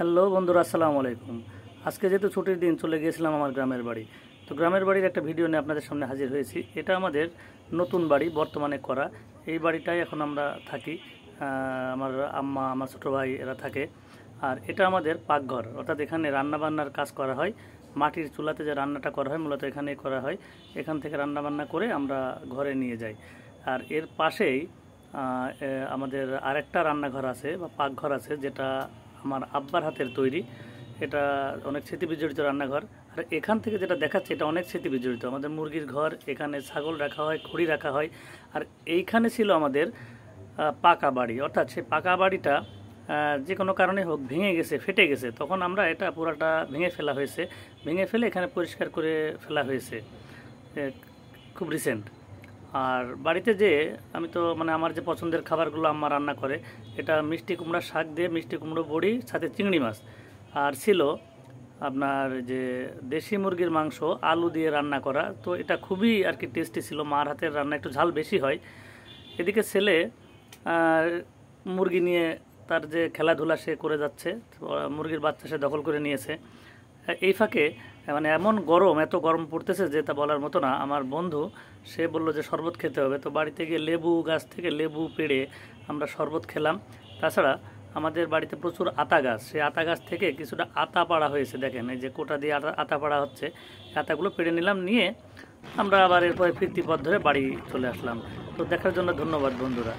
Hello বন্ধুরা, আসসালামু আলাইকুম। আজকে যেহেতু ছুটির দিন, চলে গিয়েছিলাম আমার গ্রামের বাড়ি। তো গ্রামের বাড়ির একটা ভিডিও নিয়ে আপনাদের সামনে হাজির হয়েছি। এটা আমাদের নতুন বাড়ি, বর্তমানে করা। এই বাড়িটাই এখন আমরা থাকি। আমার আম্মা, আমার ছোটো ভাই এরা থাকে। আর এটা আমাদের পাকঘর, অর্থাৎ এখানে রান্নাবান্নার কাজ করা হয়। মাটির চুলাতে যে রান্নাটা করা হয় মূলত এখানেই করা হয়। এখান থেকে রান্নাবান্না করে আমরা ঘরে নিয়ে যাই। আর এর পাশেই আমাদের আরেকটা রান্নাঘর আছে বা পাকঘর আছে, যেটা আমার আব্বার হাতের তৈরি। এটা অনেক স্মৃতি বিজড়িত রান্নাঘর। আর এখান থেকে যেটা দেখাচ্ছে এটা অনেক স্মৃতি বিজড়িত। আমাদের মুরগির ঘর, এখানে ছাগল রাখা হয়, খড়ি রাখা হয়। আর এইখানে ছিল আমাদের পাকা বাড়ি, অর্থাৎ সেই পাকা বাড়িটা যে কোনো কারণে হোক ভেঙে গেছে, ফেটে গেছে। তখন আমরা এটা পুরাটা ভেঙে ফেলা হয়েছে, ভেঙে ফেলে এখানে পরিষ্কার করে ফেলা হয়েছে খুব রিসেন্ট। আর বাড়িতে যে আমি তো আমার যে পছন্দের খাবারগুলো আম্মা রান্না করে, এটা মিষ্টি কুমড়া শাক দিয়ে মিষ্টি কুমড়ো বড়ি, সাথে চিংড়ি মাছ। আর ছিল আপনার যে দেশি মুরগির মাংস আলু দিয়ে রান্না করা। তো এটা খুবই আর কি টেস্টি ছিল। মার হাতের রান্না একটু ঝাল বেশি হয়। এদিকে ছেলে মুরগি নিয়ে তার যে খেলাধুলা সে করে যাচ্ছে, মুরগির বাচ্চা সে দখল করে নিয়েছে। এই ফাঁকে এমন গরম, এত গরম পড়তেছে যে তা বলার মতো না। আমার বন্ধু সে বললো যে শরবত খেতে হবে। তো বাড়িতে গিয়ে লেবু গাছ থেকে লেবু পেড়ে আমরা শরবত খেলাম। তাছাড়া আমাদের বাড়িতে প্রচুর আতা গাছ, সেই আতা গাছ থেকে কিছুটা আতা পাড়া হয়েছে। দেখেন এই যে কোটা দিয়ে আতা পাড়া হচ্ছে, আতাগুলো পেড়ে নিলাম, নিয়ে আমরা আবার এরপরে ফিরতি পথ ধরে বাড়ি চলে আসলাম। তো দেখার জন্য ধন্যবাদ বন্ধুরা।